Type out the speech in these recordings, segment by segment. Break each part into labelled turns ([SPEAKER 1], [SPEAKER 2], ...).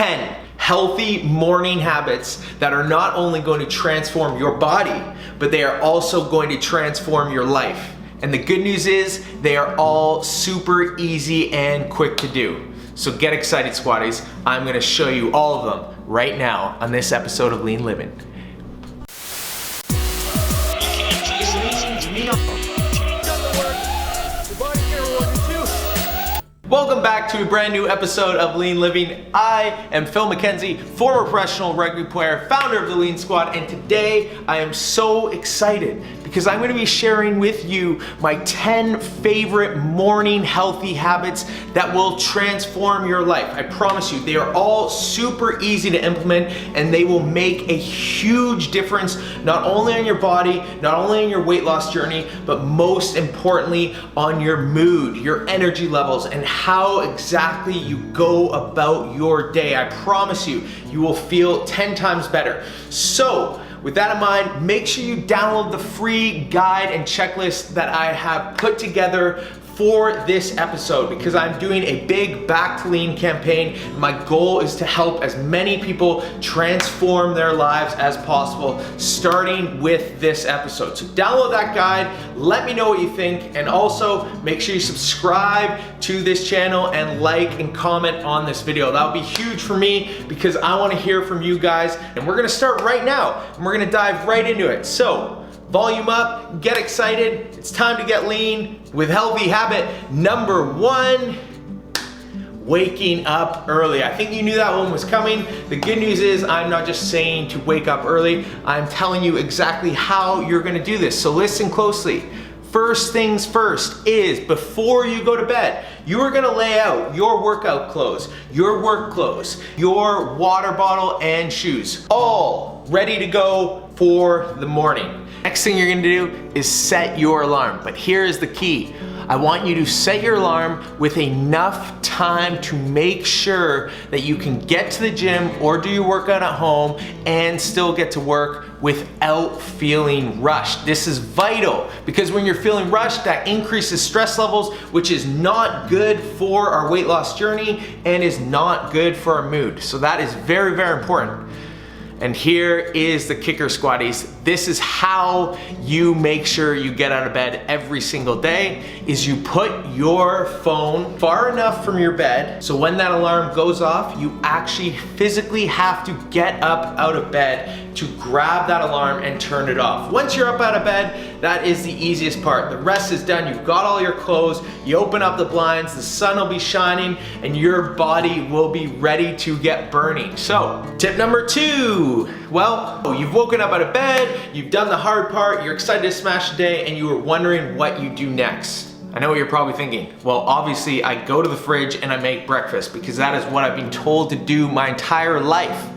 [SPEAKER 1] 10 healthy morning habits that are not only going to transform your body, but they are also going to transform your life. And the good news is they are all super easy and quick to do. So get excited, squatties. I'm gonna show you all of them right now on this episode of Lean Living. Welcome back to a brand new episode of Lean Living. I am Phil Mackenzie, former professional rugby player, founder of the Lean Squad, and today I am so excited because I'm going to be sharing with you my 10 favorite morning healthy habits that will transform your life. I promise you, they are all super easy to implement and they will make a huge difference not only on your body, not only on your weight loss journey, but most importantly on your mood, your energy levels, and how exactly you go about your day. I promise you, you will feel 10 times better. So, with that in mind, make sure you download the free guide and checklist that I have put together for this episode because I'm doing a big Back to Lean campaign. My goal is to help as many people transform their lives as possible, starting with this episode. So download that guide, let me know what you think, and also make sure you subscribe to this channel and like and comment on this video. That would be huge for me because I want to hear from you guys, and we're gonna start right now and we're gonna dive right into it. So volume up, get excited. It's time to get lean with healthy habit number 1, waking up early. I think you knew that one was coming. The good news is I'm not just saying to wake up early, I'm telling you exactly how you're gonna do this. So listen closely. First things first is before you go to bed, you are gonna lay out your workout clothes, your work clothes, your water bottle and shoes, all ready to go for the morning. Next thing you're gonna do is set your alarm, but here is the key. I want you to set your alarm with enough time to make sure that you can get to the gym or do your workout at home and still get to work without feeling rushed. This is vital because when you're feeling rushed, that increases stress levels, which is not good for our weight loss journey and is not good for our mood. So that is very, very important. And here is the kicker, squatties. This is how you make sure you get out of bed every single day, is you put your phone far enough from your bed so when that alarm goes off, you actually physically have to get up out of bed to grab that alarm and turn it off. Once you're up out of bed, that is the easiest part. The rest is done. You've got all your clothes, you open up the blinds, the sun will be shining, and your body will be ready to get burning. So, tip number 2. Well, you've woken up out of bed, you've done the hard part, you're excited to smash the day, and you were wondering what you do next. I know what you're probably thinking. Well, obviously I go to the fridge and I make breakfast because that is what I've been told to do my entire life.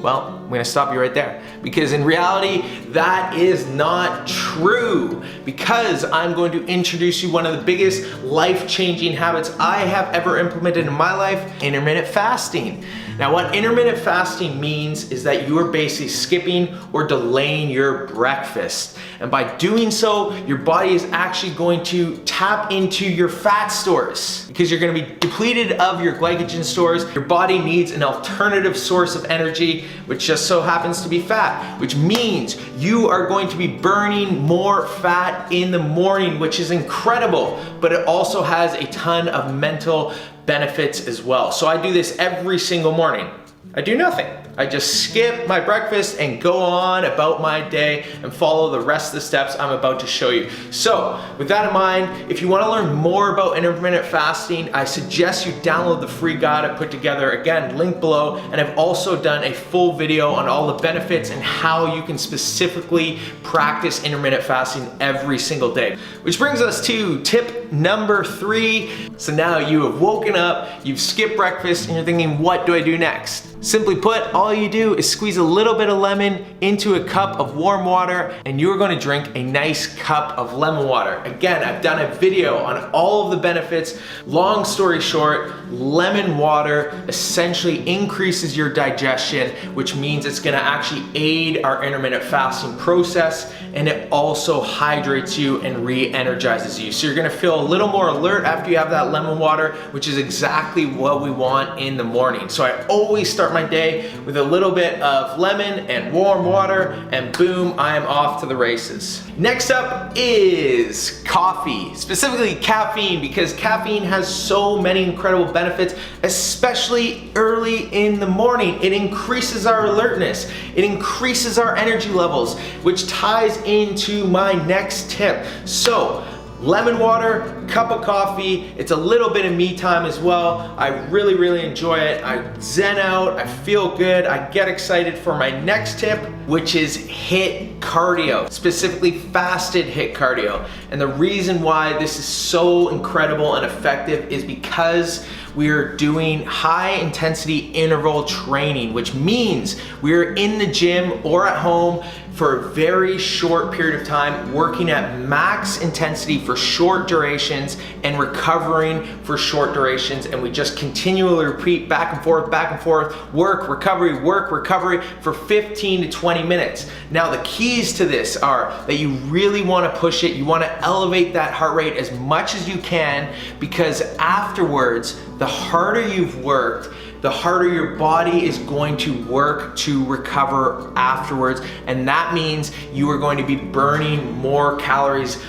[SPEAKER 1] Well, I'm gonna stop you right there because in reality, that is not true because I'm going to introduce you one of the biggest life-changing habits I have ever implemented in my life, intermittent fasting. Now, what intermittent fasting means is that you are basically skipping or delaying your breakfast. And by doing so, your body is actually going to tap into your fat stores because you're gonna be depleted of your glycogen stores. Your body needs an alternative source of energy, which just so happens to be fat, which means you are going to be burning more fat in the morning, which is incredible, but it also has a ton of mental benefits as well. So I do this every single morning. I do nothing. I just skip my breakfast and go on about my day and follow the rest of the steps I'm about to show you. So with that in mind, if you want to learn more about intermittent fasting, I suggest you download the free guide I put together, again, link below, and I've also done a full video on all the benefits and how you can specifically practice intermittent fasting every single day. Which brings us to tip number 3. So now you have woken up, you've skipped breakfast, and you're thinking, what do I do next? Simply put, all you do is squeeze a little bit of lemon into a cup of warm water and you're gonna drink a nice cup of lemon water. Again, I've done a video on all of the benefits. Long story short, lemon water essentially increases your digestion, which means it's gonna actually aid our intermittent fasting process, and it also hydrates you and re-energizes you. So you're gonna feel a little more alert after you have that lemon water, which is exactly what we want in the morning. So I always start my day with a little bit of lemon and warm water, and boom, I am off to the races. Next up is coffee, specifically caffeine, because caffeine has so many incredible benefits, especially early in the morning. It increases our alertness, it increases our energy levels, which ties into my next tip. So, lemon water, cup of coffee, it's a little bit of me time as well. I really enjoy it. I zen out, I feel good, I get excited for my next tip, which is HIIT cardio, specifically fasted HIIT cardio. And the reason why this is so incredible and effective is because we are doing high intensity interval training, which means we're in the gym or at home for a very short period of time, working at max intensity for short durations and recovering for short durations. And we just continually repeat back and forth, work, recovery for 15 to 20 minutes. Now, the keys to this are that you really wanna push it. You wanna elevate that heart rate as much as you can, because afterwards, the harder you've worked, the harder your body is going to work to recover afterwards. And that means you are going to be burning more calories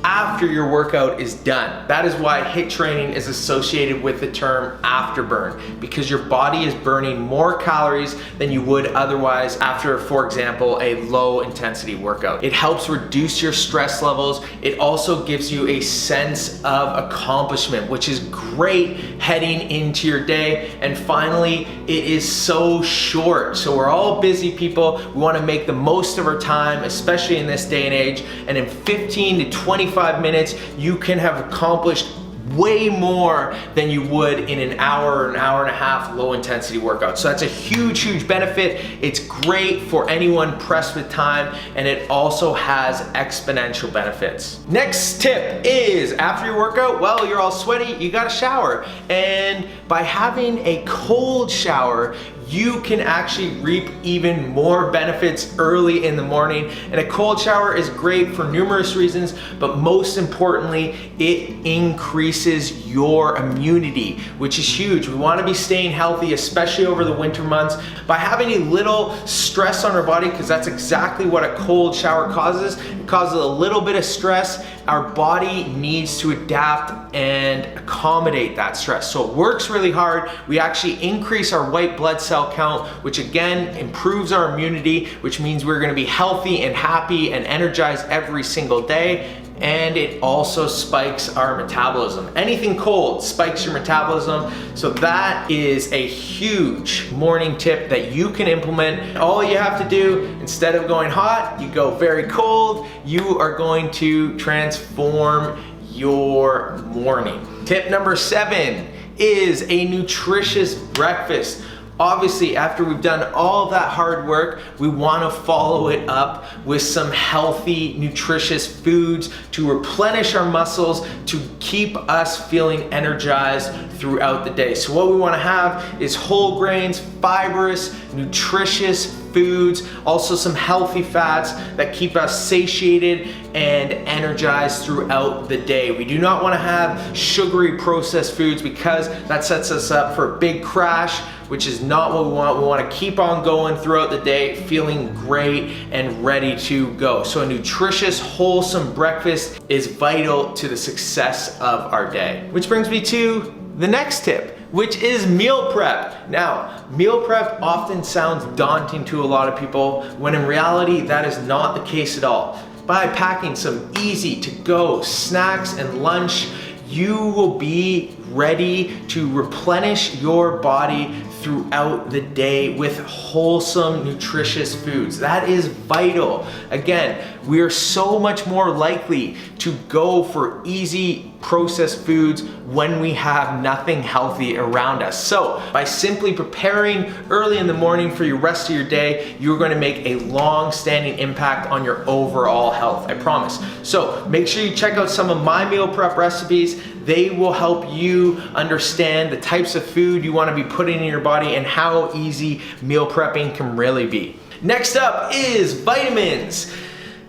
[SPEAKER 1] after your workout is done. That is why HIIT training is associated with the term afterburn, because your body is burning more calories than you would otherwise after, for example, a low intensity workout. It helps reduce your stress levels. It also gives you a sense of accomplishment, which is great heading into your day. And finally, it is so short. So we're all busy people. We want to make the most of our time, especially in this day and age. And in 15 to 25 minutes, you can have accomplished way more than you would in an hour or an hour and a half low intensity workout. So that's a huge benefit. It's great for anyone pressed with time, and it also has exponential benefits. Next tip is, after your workout, well, you're all sweaty, you gotta shower. And by having a cold shower, you can actually reap even more benefits early in the morning. And a cold shower is great for numerous reasons, but most importantly, it increases your immunity, which is huge. We want to be staying healthy, especially over the winter months. By having a little stress on our body, because that's exactly what a cold shower causes. It causes a little bit of stress. Our body needs to adapt and accommodate that stress. So it works really hard. We actually increase our white blood cell count, which again improves our immunity, which means we're gonna be healthy and happy and energized every single day. And it also spikes our metabolism. Anything cold spikes your metabolism. So that is a huge morning tip that you can implement. All you have to do, instead of going hot, you go very cold. You are going to transform your morning. Tip number 7 is a nutritious breakfast. Obviously, after we've done all that hard work, we want to follow it up with some healthy, nutritious foods to replenish our muscles, to keep us feeling energized throughout the day. So what we want to have is whole grains, fibrous, nutritious foods, also some healthy fats that keep us satiated and energized throughout the day. We do not want to have sugary processed foods, because that sets us up for a big crash, which is not what we want. We want to keep on going throughout the day, feeling great and ready to go. So a nutritious, wholesome breakfast is vital to the success of our day. Which brings me to the next tip, which is meal prep. Now, meal prep often sounds daunting to a lot of people, when in reality, that is not the case at all. By packing some easy to go snacks and lunch, you will be ready to replenish your body throughout the day with wholesome, nutritious foods. That is vital. Again, we are so much more likely to go for easy processed foods when we have nothing healthy around us. So by simply preparing early in the morning for your rest of your day, you're going to make a long-standing impact on your overall health, I promise. So make sure you check out some of my meal prep recipes. They will help you understand the types of food you want to be putting in your body and how easy meal prepping can really be. Next up is vitamins.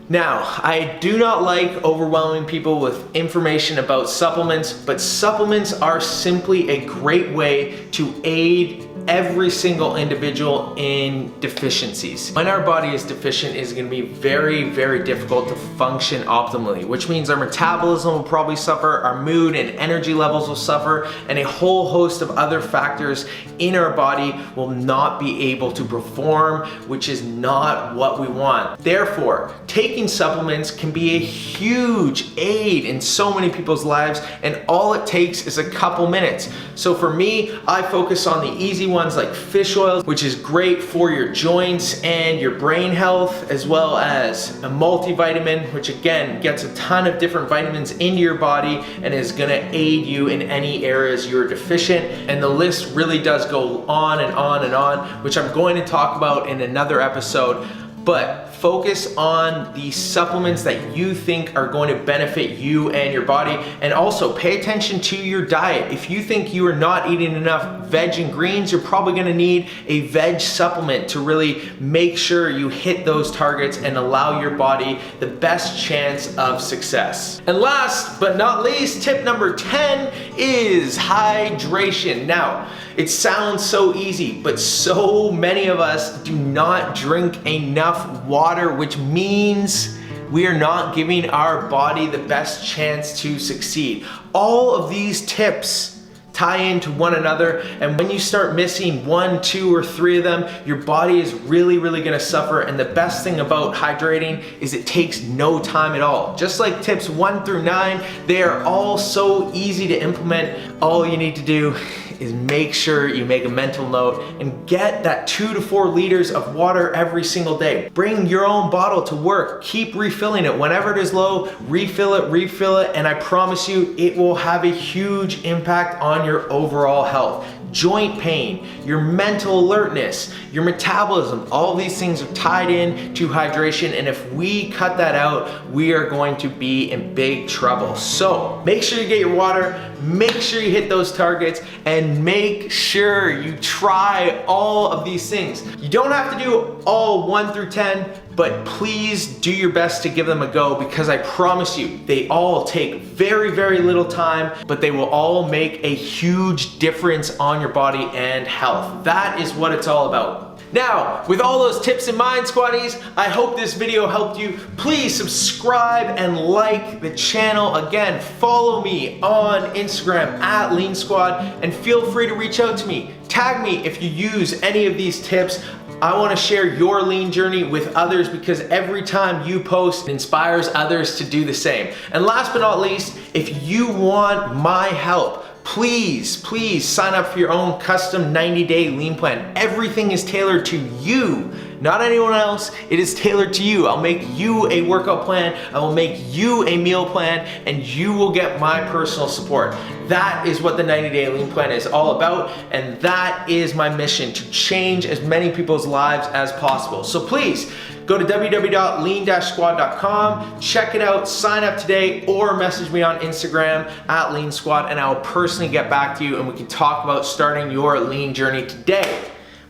[SPEAKER 1] Now, I do not like overwhelming people with information about supplements, but supplements are simply a great way to aid every single individual in deficiencies. When our body is deficient, it's going to be very, very difficult to function optimally, which means our metabolism will probably suffer, our mood and energy levels will suffer, and a whole host of other factors in our body will not be able to perform, which is not what we want. Therefore, taking supplements can be a huge aid in so many people's lives, and all it takes is a couple minutes. So for me, I focus on the easy ones like fish oil, which is great for your joints and your brain health, as well as a multivitamin, which again gets a ton of different vitamins into your body and is gonna aid you in any areas you're deficient. And the list really does go on and on and on, which I'm going to talk about in another episode. But focus on the supplements that you think are going to benefit you and your body, and also pay attention to your diet. If you think you are not eating enough veg and greens, you're probably going to need a veg supplement to really make sure you hit those targets and allow your body the best chance of success. And last but not least, tip number 10 is hydration. Now, it sounds so easy, but so many of us do not drink enough water, which means we are not giving our body the best chance to succeed. All of these tips tie into one another, and when you start missing 1, 2, or 3 of them, your body is really gonna suffer. And the best thing about hydrating is it takes no time at all. Just like tips 1 through 9, they are all so easy to implement. All you need to do is make sure you make a mental note and get that 2 to 4 liters of water every single day. Bring your own bottle to work. Keep refilling it. Whenever it is low, refill it, and I promise you it will have a huge impact on your overall health. Joint pain, your mental alertness, your metabolism, all these things are tied in to hydration, and if we cut that out, we are going to be in big trouble. So make sure you get your water, make sure you hit those targets, and make sure you try all of these things. You don't have to do all 1 through 10, but please do your best to give them a go, because I promise you, they all take very little time, but they will all make a huge difference on your body and health. That is what it's all about. Now, with all those tips in mind, squaddies, I hope this video helped you. Please subscribe and like the channel. Again, follow me on Instagram at LEANSQUAD, and feel free to reach out to me. Tag me if you use any of these tips. I want to share your lean journey with others, because every time you post, it inspires others to do the same. And last but not least, if you want my help, please sign up for your own custom 90-day lean plan. Everything is tailored to you, not anyone else. It is tailored to you. I'll make you a workout plan, I will make you a meal plan, and you will get my personal support. That is what the 90-day lean plan is all about, and that is my mission, to change as many people's lives as possible. So please go to www.lean-squad.com, check it out, sign up today, or message me on Instagram at LEANSQUAD, and I will personally get back to you and we can talk about starting your lean journey today.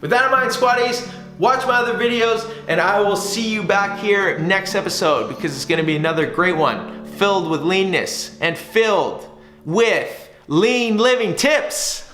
[SPEAKER 1] With that in mind, squaddies, watch my other videos, and I will see you back here next episode, because it's gonna be another great one, filled with leanness and filled with lean living tips.